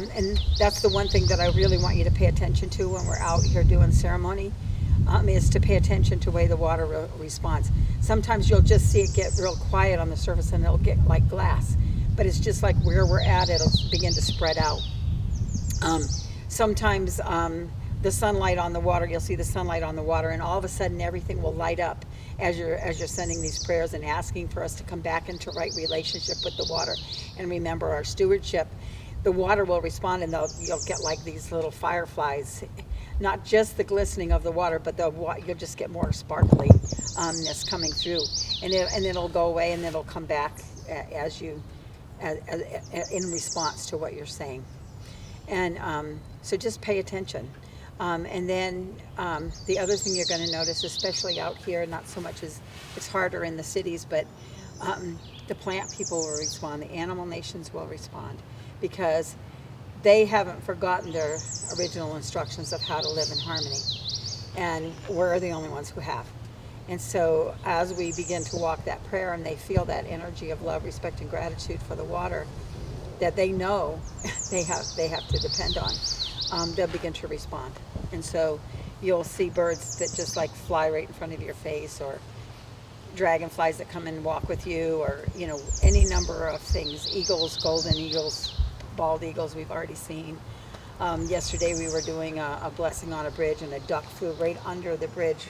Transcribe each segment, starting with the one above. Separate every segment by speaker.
Speaker 1: And that's the one thing that I really want you to pay attention to when we're out here doing ceremony, is to pay attention to the way the water responds. Sometimes you'll just see it get real quiet on the surface and it'll get like glass, but it's just like where we're at, it'll begin to spread out. Sometimes the sunlight on the water, you'll see the sunlight on the water, and all of a sudden everything will light up as you're sending these prayers and asking for us to come back into right relationship with the water and remember our stewardship. The water will respond, and you'll get like these little fireflies, not just the glistening of the water, but you'll just get more sparkliness coming through, and it'll go away, and it'll come back in response to what you're saying. And so just pay attention. And then the other thing you're going to notice, especially out here, not so much as it's harder in the cities, but the plant people will respond, the animal nations will respond, because they haven't forgotten their original instructions of how to live in harmony. And we're the only ones who have. And so as we begin to walk that prayer and they feel that energy of love, respect, and gratitude for the water that they know they have to depend on, they'll begin to respond. And so you'll see birds that just like fly right in front of your face, or dragonflies that come and walk with you, or any number of things. Eagles, golden eagles, bald eagles we've already seen. Yesterday we were doing a blessing on a bridge, and a duck flew right under the bridge,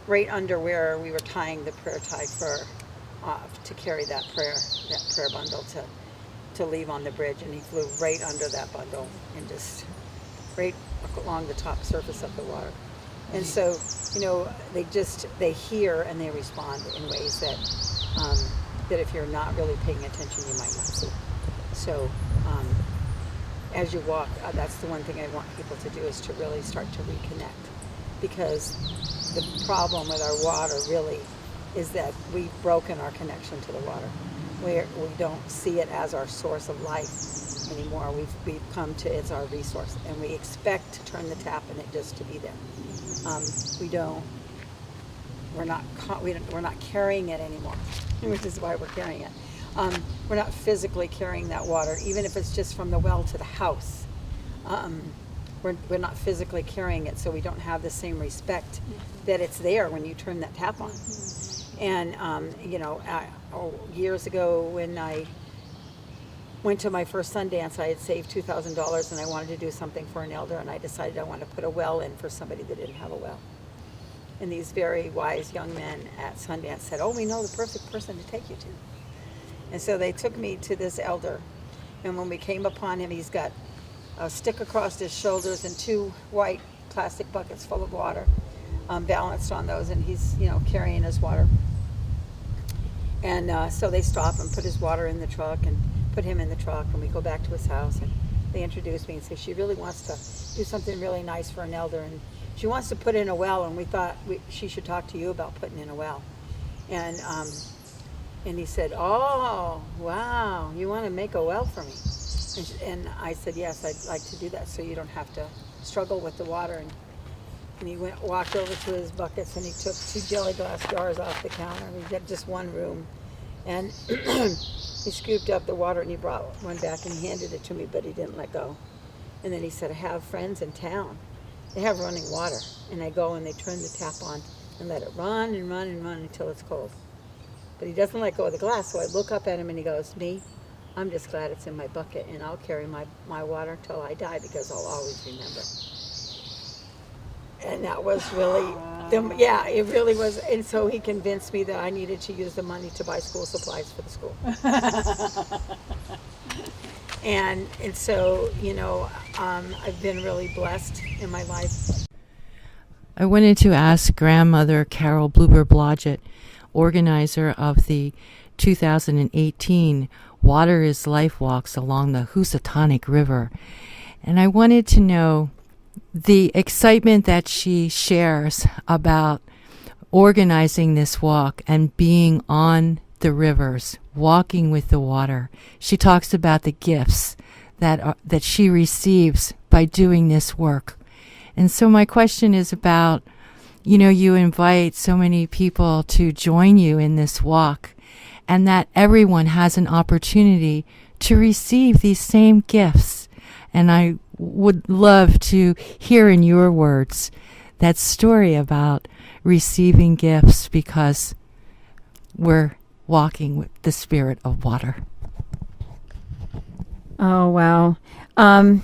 Speaker 1: right under where we were tying the prayer tie for to carry that prayer bundle to leave on the bridge, and he flew right under that bundle and just right along the top surface of the water. And so they hear and they respond in ways that if you're not really paying attention, you might not see. So as you walk, that's the one thing I want people to do, is to really start to reconnect, because the problem with our water really is that we've broken our connection to the water. We don't see it as our source of life anymore. We've come to it's our resource, and we expect to turn the tap and it just to be there. We're not carrying it anymore, which is why we're carrying it. We're not physically carrying that water, even if it's just from the well to the house. We're not physically carrying it, so we don't have the same respect that it's there when you turn that tap on. And years ago when I went to my first Sundance, I had saved $2,000 and I wanted to do something for an elder, and I decided I wanted to put a well in for somebody that didn't have a well. And these very wise young men at Sundance said, "Oh, we know the perfect person to take you to." And so they took me to this elder, and when we came upon him, he's got a stick across his shoulders and 2 white plastic buckets full of water, balanced on those, and he's carrying his water. And so they stop and put his water in the truck and put him in the truck, and we go back to his house, and they introduced me and said she really wants to do something really nice for an elder, and she wants to put in a well, and we thought she should talk to you about putting in a well. And he said, "Oh, wow, you want to make a well for me?" And I said, "Yes, I'd like to do that, so you don't have to struggle with the water." And he walked over to his buckets, and he took 2 jelly glass jars off the counter. We had just one room, and he scooped up the water, and he brought one back and he handed it to me, but he didn't let go. And then he said, "I have friends in town. They have running water." And I go and they turn the tap on and let it run and run and run until it's cold. But he doesn't let go of the glass, so I look up at him and he goes, "Me, I'm just glad it's in my bucket, and I'll carry my water till I die, because I'll always remember." And that was really, it really was. And so he convinced me that I needed to use the money to buy school supplies for the school. and so, I've been really blessed in my life.
Speaker 2: I wanted to ask grandmother CaroleBubar-Blodgett, organizer of the 2018 Water is Life walks along the Housatonic River. And I wanted to know the excitement that she shares about organizing this walk and being on the rivers, walking with the water. She talks about the gifts that she receives by doing this work. And so my question is about, you invite so many people to join you in this walk, and that everyone has an opportunity to receive these same gifts. And I would love to hear in your words that story about receiving gifts because we're walking with the spirit of water.
Speaker 3: Oh, wow. I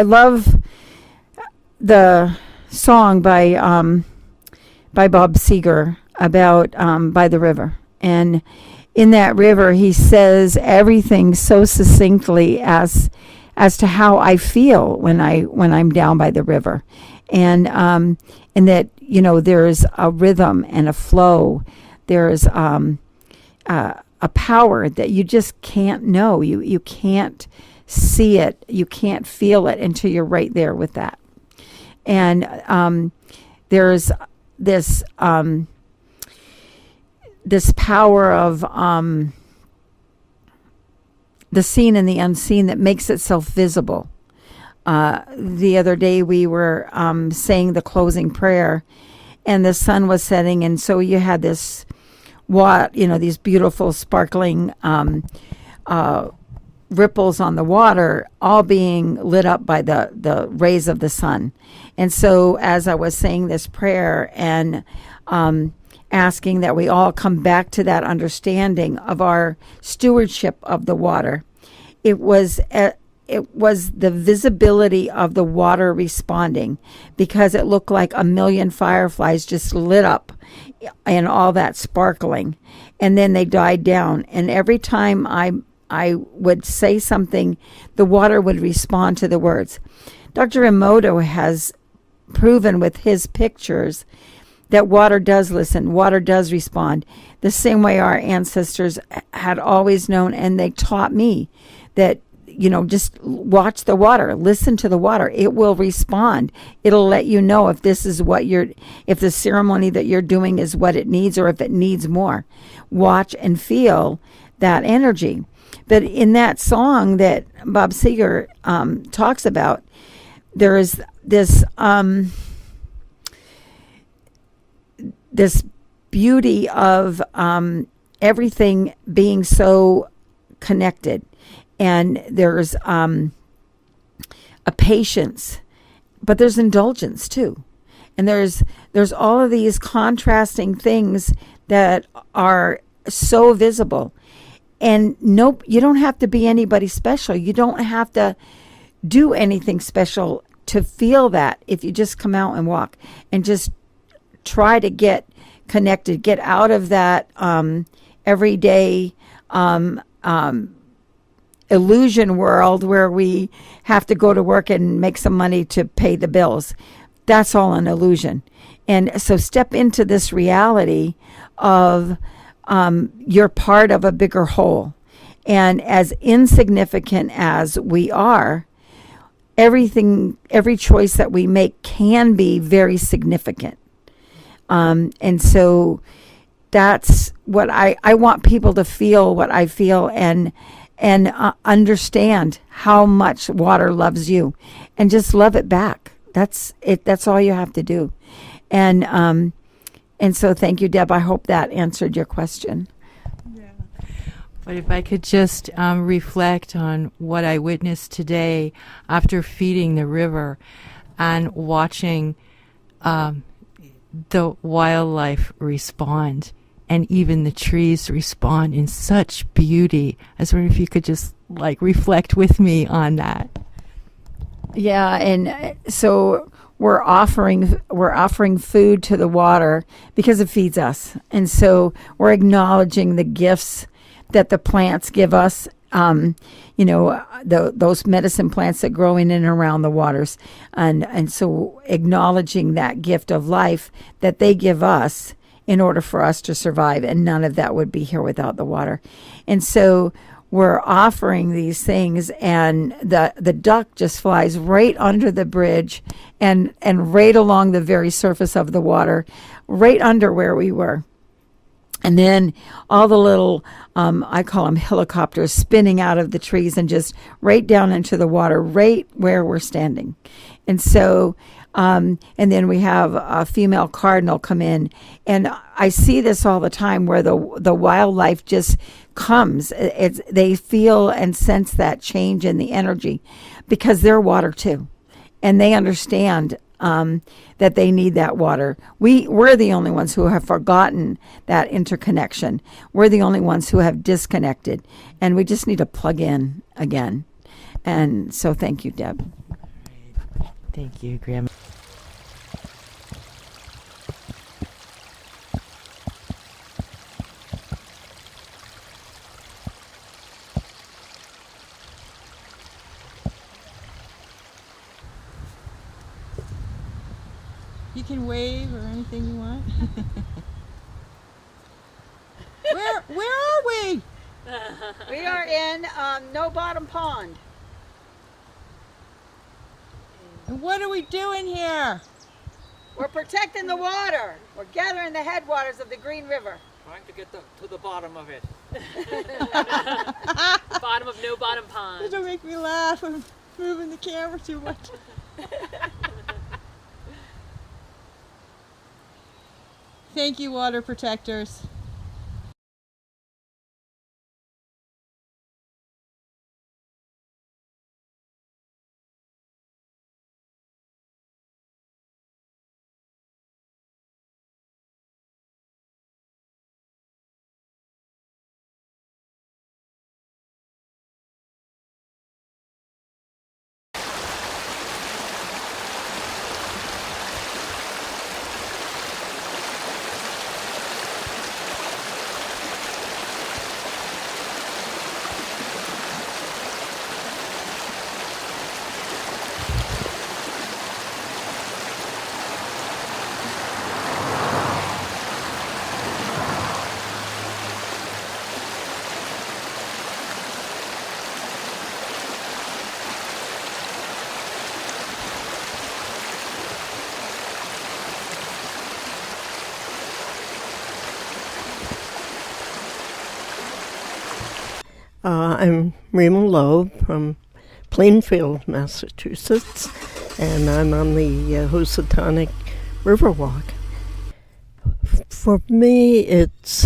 Speaker 3: love the song by Bob Seger about by the river. And in that river, he says everything so succinctly as to how I feel when I'm down by the river, and that there's a rhythm and a flow. There's a power that you just can't know. You can't see it. You can't feel it until you're right there with that. And there's this power of the seen and the unseen that makes itself visible. The other day we were saying the closing prayer, and the sun was setting, and so you had these beautiful sparkling ripples on the water, all being lit up by the rays of the sun. And so as I was saying this prayer and asking that we all come back to that understanding of our stewardship of the water, it was the visibility of the water responding, because it looked like a million fireflies just lit up and all that sparkling, and then they died down. And every time I would say something, the water would respond to the words. Dr. Emoto has proven with his pictures that water does listen, water does respond, the same way our ancestors had always known, and they taught me that, just watch the water, listen to the water. It will respond. It'll let you know if this is if the ceremony that you're doing is what it needs, or if it needs more. Watch and feel that energy. But in that song that Bob Seger talks about, there is this beauty of everything being so connected, and there's a patience, but there's indulgence too, and there's all of these contrasting things that are so visible. And nope, you don't have to be anybody special. You don't have to do anything special to feel that. If you just come out and walk and just try to get connected, get out of that everyday illusion world where we have to go to work and make some money to pay the bills. That's all an illusion. And so step into this reality of you're part of a bigger whole. And as insignificant as we are, every choice that we make can be very significant. And so that's what I want people to feel, what I feel, and understand how much water loves you, and just love it back. That's it. That's all you have to do. And so thank you, Deb. I hope that answered your question.
Speaker 2: Yeah. But if I could just reflect on what I witnessed today after feeding the river and watching the wildlife respond, and even the trees respond in such beauty. I was wondering if you could just reflect with me on that.
Speaker 3: Yeah, and so we're offering food to the water because it feeds us, and so we're acknowledging the gifts that the plants give us. Those medicine plants that grow in and around the waters, and so acknowledging that gift of life that they give us in order for us to survive, and none of that would be here without the water. And so we're offering these things, and the duck just flies right under the bridge and right along the very surface of the water, right under where we were. And then all the little, I call them helicopters, spinning out of the trees and just right down into the water, right where we're standing. And so And then we have a female cardinal come in. And I see this all the time where the wildlife just comes. They feel and sense that change in the energy because they're water too. And they understand that they need that water. We're the only ones who have forgotten that interconnection. We're the only ones who have disconnected. And we just need to plug in again. And so thank you, Deb.
Speaker 2: Thank you, Grandma. You can wave or anything you want. Where are we?
Speaker 1: We are in No Bottom Pond.
Speaker 2: And what are we doing here?
Speaker 1: We're protecting the water. We're gathering the headwaters of the Green River.
Speaker 4: Trying to get to the bottom of it.
Speaker 5: Bottom of No Bottom Pond.
Speaker 2: Don't make me laugh. I'm moving the camera too much. Thank you, water protectors.
Speaker 6: I'm Rima Loeb from Plainfield, Massachusetts, and I'm on the Housatonic Riverwalk. For me, it's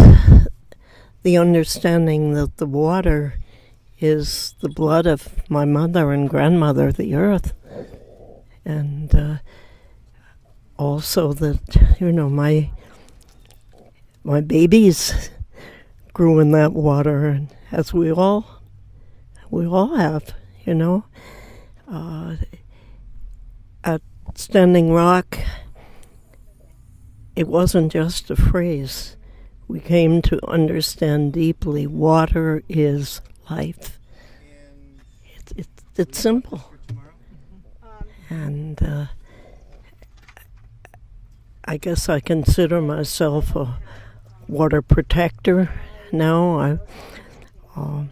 Speaker 6: the understanding that the water is the blood of my mother and grandmother, the earth, and also that, my babies grew in that water, and as we all have, At Standing Rock, it wasn't just a phrase. We came to understand deeply water is life. It's simple. And I guess I consider myself a water protector now. I'm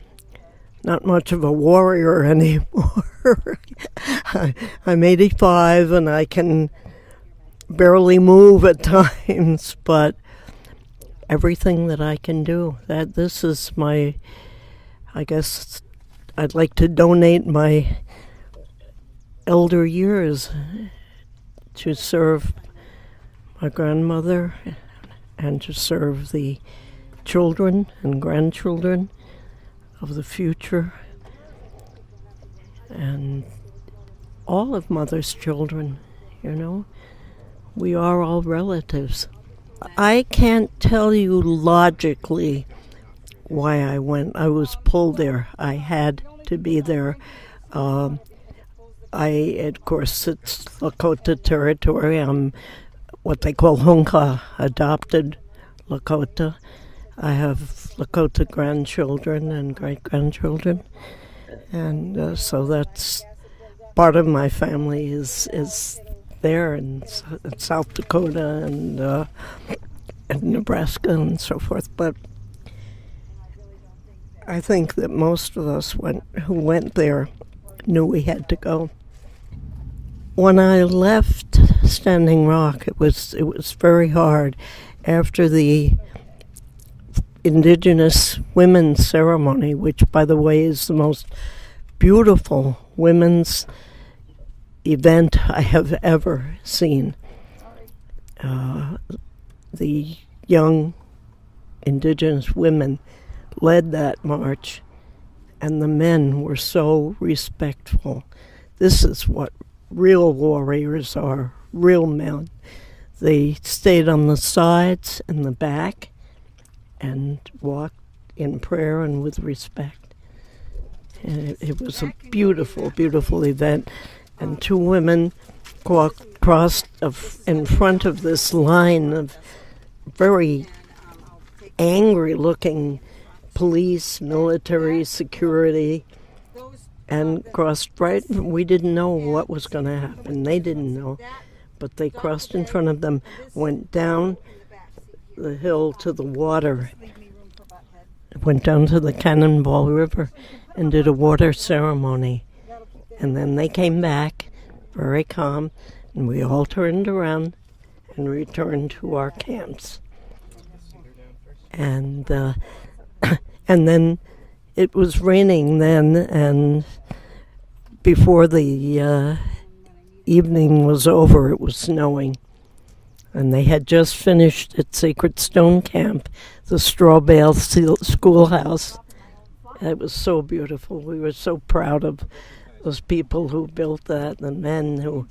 Speaker 6: not much of a warrior anymore. I'm 85 and I can barely move at times, but everything that I can do, this is I guess I'd like to donate my elder years to serve my grandmother and to serve the children and grandchildren of the future and all of Mother's children, We are all relatives. I can't tell you logically why I went. I was pulled there. I had to be there. Of course, it's Lakota territory. I'm what they call Hunka, adopted Lakota. I have Lakota grandchildren and great-grandchildren, and so that's part of my family is there in South Dakota and Nebraska and so forth. But I think that most of us who went there knew we had to go. When I left Standing Rock, it was very hard. After the Indigenous Women's Ceremony, which, by the way, is the most beautiful women's event I have ever seen. The young indigenous women led that march, and the men were so respectful. This is what real warriors are, real men. They stayed on the sides and the back and walked in prayer and with respect. And it was a beautiful, beautiful event. And two women crossed in front of this line of very angry-looking police, military, security, and crossed right. We didn't know what was going to happen. They didn't know. But they crossed in front of them, went down the hill to the water, went down to the Cannonball River, and did a water ceremony. And then they came back, very calm, and we all turned around and returned to our camps. And and then it was raining then, and before the evening was over, it was snowing. And they had just finished at Sacred Stone Camp, the Straw Bale Schoolhouse. It was so beautiful. We were so proud of those people who built that, the men who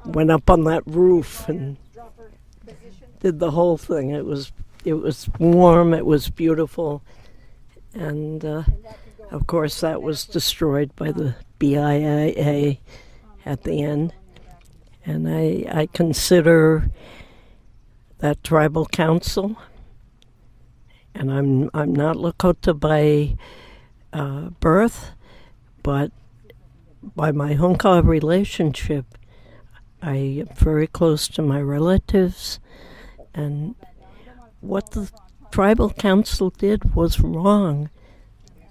Speaker 6: went up on that roof and did the whole thing. It was warm, it was beautiful, and of course that was destroyed by the BIA at the end. And I consider that tribal council, and I'm not Lakota by birth, but by my Hunka relationship, I am very close to my relatives, and what the tribal council did was wrong.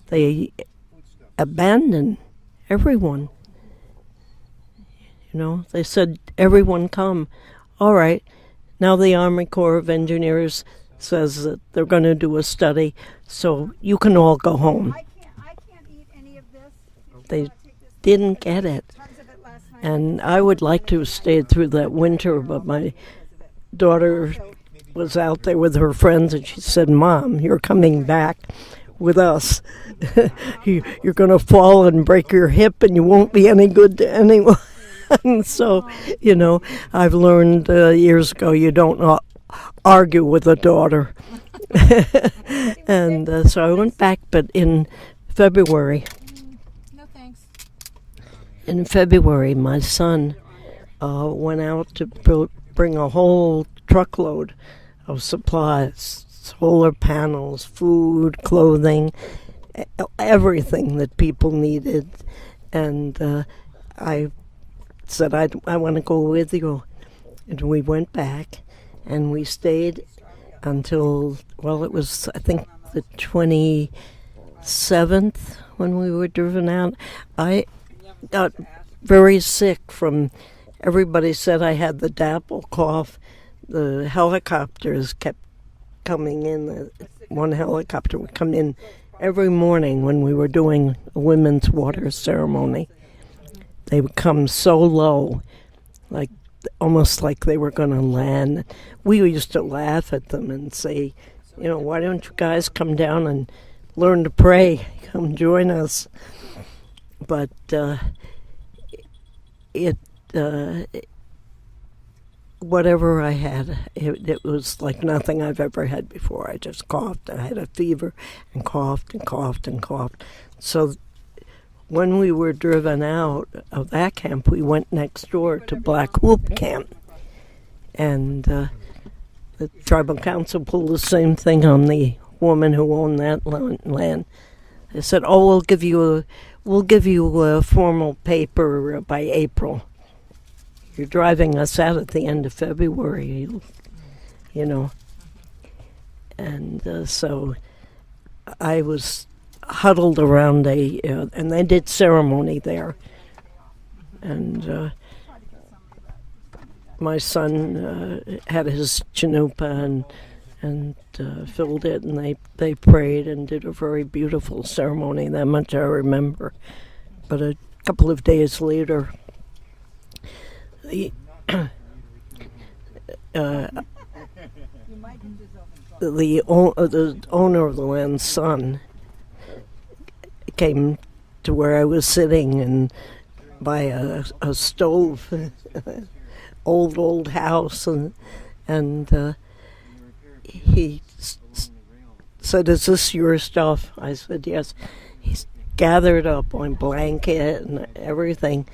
Speaker 6: They abandoned everyone. You know, they said, everyone come. All right, now the Army Corps of Engineers says that they're going to do a study, so you can all go home.
Speaker 1: I can't eat any of this.
Speaker 6: They didn't get it. And I would like to have stayed through that winter, but my daughter was out there with her friends, and she said, Mom, you're coming back with us. You're going to fall and break your hip, and you won't be any good to anyone. And so, you know, I've learned years ago you don't argue with a daughter. And so I went back, but in February.
Speaker 5: No thanks.
Speaker 6: In February, my son went out to bring a whole truckload of supplies, solar panels, food, clothing, everything that people needed. And I said, I want to go with you. And we went back, and we stayed until, well, it was, I think, the 27th when we were driven out. I got very sick from, everybody said I had the dapple cough. The helicopters kept coming in. One helicopter would come in every morning when we were doing a women's water ceremony. They would come so low, like almost like they were going to land. We used to laugh at them and say, you know, why don't you guys come down and learn to pray? Come join us. But whatever I had, it was like nothing I've ever had before. I just coughed. I had a fever and coughed and coughed and coughed. So when we were driven out of that camp, we went next door to Black Hoop Camp. And the tribal council pulled the same thing on the woman who owned that land. They said, "Oh, we'll give you a formal paper by April. You're driving us out at the end of February, you know." And so I was huddled around and they did ceremony there. And my son had his chanupa and filled it, and they prayed and did a very beautiful ceremony. That much I remember. But a couple of days later, the the owner of the land's son came to where I was sitting and by a stove, old house, and he said, "Is this your stuff?" I said, "Yes." He gathered up my blanket and everything,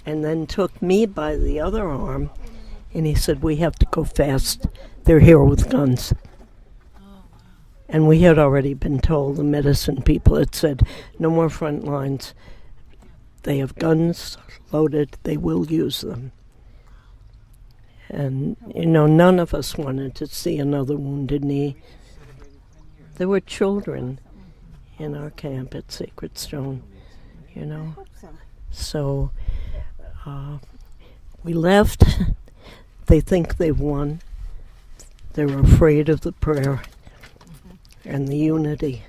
Speaker 6: and then took me by the other arm, and he said, "We have to go fast. They're here with guns." And we had already been told, the medicine people had said, "No more front lines. They have guns loaded. They will use them." And, none of us wanted to see another Wounded Knee. There were children in our camp at Sacred Stone, So we left. They think they've won. They're afraid of the prayer and the unity.